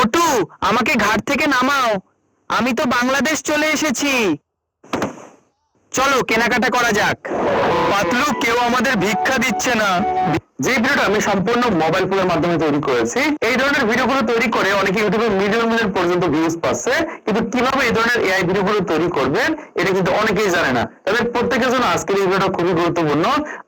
মোটু, আমাকে ঘাট থেকে নামাও। আমি তো বাংলাদেশ চলে এসেছি। চলো কেনাকাটা করা যাক। পাতলু, কেউ আমাদের ভিক্ষা দিচ্ছে না। যে ভিডিওটা আমি সম্পূর্ণ মোবাইল ফোনের মাধ্যমে তৈরি করেছি, এই ধরনের ভিডিওগুলো তৈরি করে অনেকে ইউটিউবে মিলিয়ন মিলিয়ন পর্যন্ত ভিউজ পাচ্ছে, কিন্তু কিভাবে এই ধরনের এআই ভিডিওগুলো তৈরি করবেন এটা কিন্তু অনেকেই জানে না। তবে প্রত্যেকের জন্য আজকের এই ভিডিওটা খুবই গুরুত্বপূর্ণ।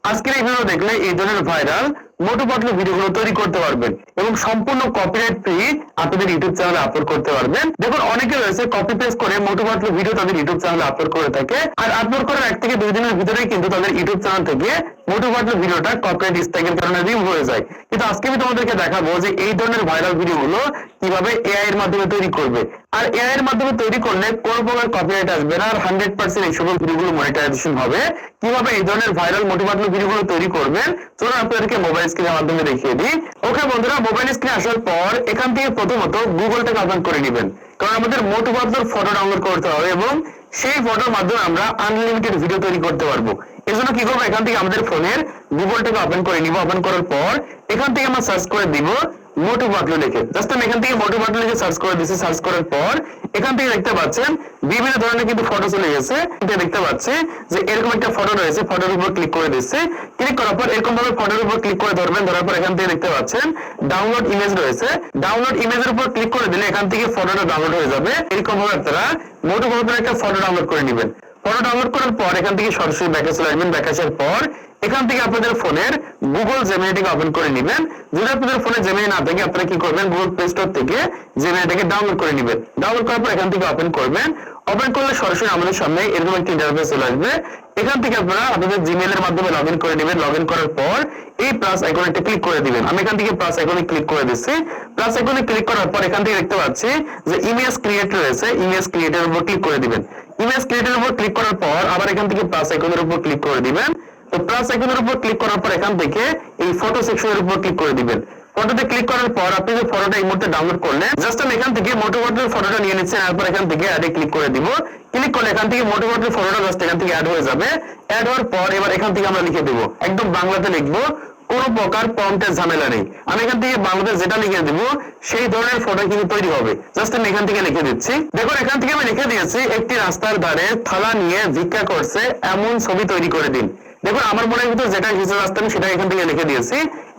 আজকের এই ভিডিও দেখলে এই ধরনের ভাইরাল মোটু পাতলু ভিডিওগুলো তৈরি করতে পারবেন এবং সম্পূর্ণ কপিরাইট ফ্রি আপনাদের ইউটিউব চ্যানেলে আপলোড করতে পারবেন। দেখুন, অনেকে রয়েছে কপি পেস্ট করে মোটু পাতলু ভিডিও তাদের ইউটিউব চ্যানেলে আপলোড করে থাকে, আর আপলোড করার 1 থেকে 2 দিনের ভিতরেই কিন্তু তাদের ইউটিউব চ্যানেল থেকে মোটু পাতলু ভিডিওটা কপিরাইট স্ট্রাইকের কারণে রিমুভ হয়ে যায়। কিন্তু আজকে আমি তোমাদেরকে দেখাবো যে এই ধরনের ভাইরাল ভিডিওগুলো কিভাবে এআই এর মাধ্যমে তৈরি করবে, আর এআই এর মাধ্যমে তৈরি করলে কোনো প্রকার কপিরাইট আসবে না, আর 100% এই সকল ভিডিওগুলো মনিটাইজেশন হবে। কিভাবে এই ধরনের ভাইরাল মোটু পাতলু ভিডিওগুলো তৈরি করবেন চলুন আপনাদেরকে মোবাইল স্ক্রিনের মাধ্যমে দেখিয়ে দিই। ওকে বন্ধুরা, মোবাইল স্ক্রিনে আসার পর এখান থেকে প্রথমত গুগলটাকে ওপেন করে নেবেন, কারণ আমাদের মোটু পাতলুর ফটো ডাউনলোড করতে হবে এবং সেই ফটোর মাধ্যমে আমরা আনলিমিটেড ভিডিও তৈরি করতে পারবো। এজন্য কি করবো, এখান থেকে আমাদের ফোনের গুগলটাকে ওপেন করে নিব। ওপেন করার পর এখান থেকে আমরা সার্চ করে দিব মোটু পাতলু লিখে। জাস্ট আমি এখান থেকে মোটু পাতলু লিখে সার্চ করে দিচ্ছি। সার্চ করার পর এখান থেকে দেখতে পাচ্ছেন বিভিন্ন ধরনের কিন্তু ফটো চলে গেছে। দেখতে পাচ্ছি যে এরকম একটা ফটো রয়েছে, ফটোর উপর ক্লিক করে দিচ্ছি। ক্লিক করার পর এরকম ভাবে ফটোর উপর ক্লিক করে ধরবেন। ধরার পর এখান থেকে দেখতে পাচ্ছেন ডাউনলোড ইমেজ রয়েছে। ডাউনলোড ইমেজের উপর ক্লিক করে দিলে এখান থেকে ফটোটা ডাউনলোড হয়ে যাবে। এরকম ভাবে আপনারা মোটু পাতলুর একটা ফটো ডাউনলোড করে নেবেন। ফটো ডাউনলোড করার পর এখান থেকে সরাসরি ব্যাকে চলে আসবেন। ব্যাকে আসার পর এখান থেকে আপনাদের ফোনের গুগল জেমিনিটাকে ওপেন করে নেবেন। যদি আপনাদের ফোনে জেমিনি না থাকে আপনারা কি করবেন, গুগল প্লে স্টোর থেকে জেমিনিটাকে ডাউনলোড করে নেবেন। ডাউনলোড করার পর এখান থেকে ওপেন করবেন। ওপেন করলে সরাসরি আমাদের সামনে এরকম একটা ইন্টারফেস চলে আসবে। এখান থেকে আপনারা আপনাদের জিমেইলের মাধ্যমে লগইন করে নেবেন। লগইন করার পর এই প্লাস আইকনে ক্লিক করে দিবেন। আমি এখান থেকে প্লাস আইকনে ক্লিক করে দিচ্ছি। প্লাস আইকনে ক্লিক করার পর এখান থেকে দেখতে পাচ্ছি যে ইমেজ ক্রিয়েট রয়েছে। ইমেজ ক্রিয়েটের উপর ক্লিক করে দিবেন। ইমেজ ক্রিয়েটের উপর ক্লিক করার পর আবার এখান থেকে প্লাস আইকনের উপর ক্লিক করে দিবেন। তো প্লাস আইকনের উপর ক্লিক করার পর এখান থেকে এই ফটো সেকশনের উপর ক্লিক করে দিবেন। ফটোতে ক্লিক করার পর আপনি যে ফটোটা এই মুহূর্তে ডাউনলোড করলেন, জাস্ট আমি এখান থেকে মোটু পাতলুর ফটোটা নিয়ে নিচ্ছি। তারপর এখান থেকে অ্যাডে ক্লিক করে দিব। ক্লিক করলে এখান থেকে মোটু পাতলুর ফটোটা জাস্ট এখান থেকে অ্যাড হয়ে যাবে। অ্যাড হওয়ার পর এবার এখান থেকে আমরা লিখে দেব, একদম বাংলাতে লিখবো, কোনো প্রকার প্রম্পটের ঝামেলা নেই। আমি এখান থেকে বাংলাতে যেটা লিখে দেব সেই ধরনের ফটো কিন্তু তৈরি হবে। জাস্ট আমি এখান থেকে লিখে দিচ্ছি। দেখুন, এখান থেকে আমি লিখে দিয়েছি, একটি রাস্তার ধারে থালা নিয়ে ভিক্ষা করছে এমন ছবি তৈরি করে দিন। দেখুন, আমার মনের ভিতর যেটা হিসেবে আসতে আমি সেটা এখান থেকে লিখে দিয়েছি।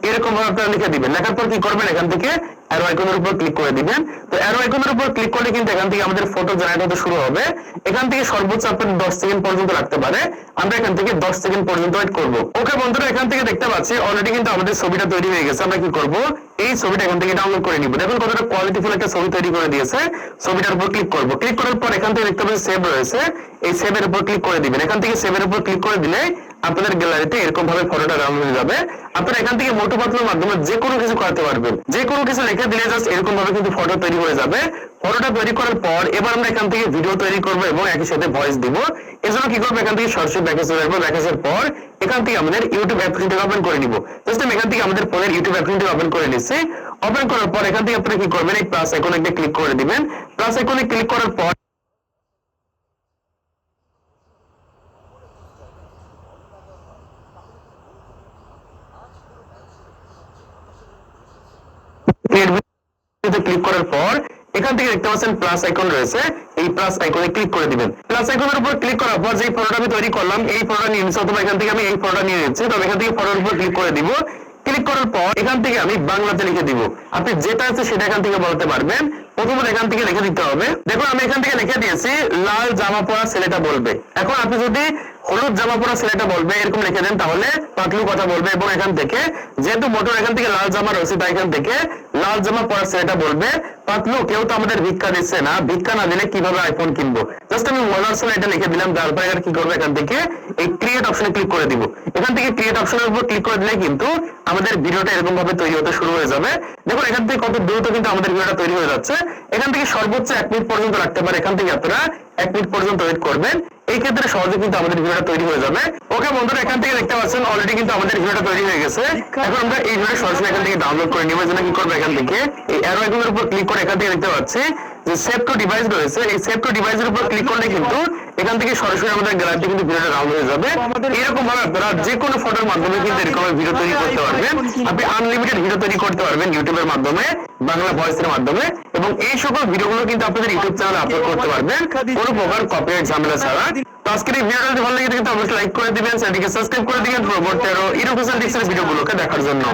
এরকম ভাবে আপনারা লিখে দিবেন। লেখার পর কি করবেন, এখান থেকে অ্যারো আইকনের উপর ক্লিক করে দিবেন। তো অ্যারো আইকনের উপর ক্লিক করলে কিন্তু এখান থেকে আমাদের ফটো জেনারেট হতে শুরু হবে। এখান থেকে সর্বোচ্চ আপনার 10 সেকেন্ড পর্যন্ত লাগতে পারে। আমরা এখান থেকে 10 সেকেন্ড পর্যন্ত ওয়েট করব। ওকে বন্ধুরা, এখান থেকে দেখতে পাচ্ছি অলরেডি কিন্তু আমাদের ছবিটা তৈরি হয়ে গেছে। আমরা কি করব, এই ছবিটা এখান থেকে ডাউনলোড করে নিব। দেখুন কতটা কোয়ালিটিফুল একটা ছবি তৈরি করে দিয়েছে। ছবিটার উপর ক্লিক করব। ক্লিক করার পর এখান থেকে দেখতে পাচ্ছি সেভ রয়েছে। এই সেভের উপর ক্লিক করে দিবেন। এখান থেকে সেভের উপর ক্লিক করে দিলে আপনাদের গ্যালারিতে এরকম ভাবে ফটোটা ডাউনলোড হয়ে যাবে। আপনারা এখান থেকে মোটু পাতলুর মাধ্যমে যে কোনো কিছু করতে পারবেন। যে কোনো কিছু লিখে দিলে জাস্ট এরকম ভাবে কিন্তু ফটো তৈরি হয়ে যাবে। ফটোটা তৈরি করার পর এবার আমরা এখান থেকে ভিডিও তৈরি করব এবং একই সাথে ভয়েস দিব। এজন্য কি করব, এখান থেকে সরাসরি ব্যাকে চলে আসবো। ব্যাকে আসার পর এখান থেকে আমাদের ইউটিউব অ্যাপ্লিকেশনটা ওপেন করে নিব। জাস্ট আমি এখান থেকে আমাদের ফোনের ইউটিউব অ্যাপ্লিকেশনটা ওপেন করে নিচ্ছি। ওপেন করার পর এখান থেকে আপনারা কি করবেন, এই প্লাস আইকনে একটা ক্লিক করে দিবেন। প্লাস আইকনে ক্লিক করার পর ক্লিক করার পর এখান থেকে দেখতে পাচ্ছেন প্লাস আইকন রয়েছে। এই প্লাস আইকনে ক্লিক করে দিবেন। প্লাস আইকনের উপর ক্লিক করার পর যে ফটোটা আমি তৈরি করলাম এই ফটোটা নিয়ে নিচ্ছি, অথবা এখান থেকে আমি এই ফটোটা নিয়ে নিচ্ছি। তবে এখান থেকে ফটোর উপর ক্লিক করে দিব। ক্লিক করার পর এখান থেকে আমি বাংলাতে লিখে দিব। আপনি যেটা আছে সেটা এখান থেকে বলতে পারবেন। প্রথমত এখান থেকে লিখে দিতে হবে। দেখুন, আমি এখান থেকে লিখে দিয়েছি লাল জামা পরা ছেলেটা বলবে। এখন আপনি যদি হলুদ জামা পরা ছেলেটা বলবে এরকম লিখে দেন তাহলে পাতলু কথা বলবে। এবং এখান থেকে যেহেতু মোটর এখান থেকে লাল জামা রয়েছে তাই এখান থেকে লাল জামা পরা ছেলেটা বলবে, পাতলু কেউ তো আমাদের ভিক্ষা দিচ্ছে না, ভিক্ষা না দিলে কিভাবে আইফোন কিনবো। জাস্ট আমি মজার ছলে এটা লিখে দিলাম। তারপর এর কি করবো, এখান থেকে এই ক্রিয়েট অপশনে ক্লিক করে দিব। এখান থেকে ক্রিয়েট অপশনের উপর ক্লিক করে দিলে কিন্তু আমাদের ভিডিওটা এরকম ভাবে তৈরি হতে শুরু হয়ে যাবে। দেখুন এখান থেকে কত দ্রুত কিন্তু আমাদের ভিডিওটা তৈরি হয়ে যাচ্ছে। এখান থেকে সর্বোচ্চ 1 মিনিট পর্যন্ত রাখতে পারে। এখান থেকে আপনারা 1 মিনিট পর্যন্ত ওয়েট করবেন। এই ক্ষেত্রে সহজে কিন্তু আমাদের ভিডিওটা তৈরি হয়ে যাবে। ওকে বন্ধুরা, এখান থেকে দেখতে পাচ্ছেন অলরেডি কিন্তু আমাদের ভিডিওটা তৈরি হয়ে গেছে। এখন আমরা এই ভিডিও সরাসরি এখান থেকে ডাউনলোড করে নিব। যেন কি করবো, এখান থেকে এই অ্যারো আইকনের উপর ক্লিক করে এখান থেকে দেখতে পাচ্ছি যে সেভ টু ডিভাইস রয়েছে, এই সেভ টু ডিভাইসের উপর ক্লিক করলে কিন্তু এখান থেকে সরাসরি আমাদের গ্যালারিতে কিন্তু ভিডিওটা ডাউনলোড হয়ে যাবে। এরকম ভাবে আপনারা যে কোনো ফটোর মাধ্যমে কিন্তু এরকম ভিডিও তৈরি করতে পারবেন। আপনি আনলিমিটেড ভিডিও তৈরি করতে পারবেন ইউটিউবের মাধ্যমে, বাংলা ভয়েসের মাধ্যমে, এবং এই সকল ভিডিওগুলো কিন্তু আপনাদের ইউটিউব চ্যানেলে আপলোড করতে পারবেন কোনো প্রকার কপিরাইট ঝামেলা ছাড়া। তো আজকের এই ভিডিওটা যদি ভালো লাগে কিন্তু অবশ্যই লাইক করে দিবেন, চ্যানেলটিকে সাবস্ক্রাইব করে দিবেন পরবর্তী আরো এডুকেশন টিপসের ভিডিওগুলোকে দেখার জন্য।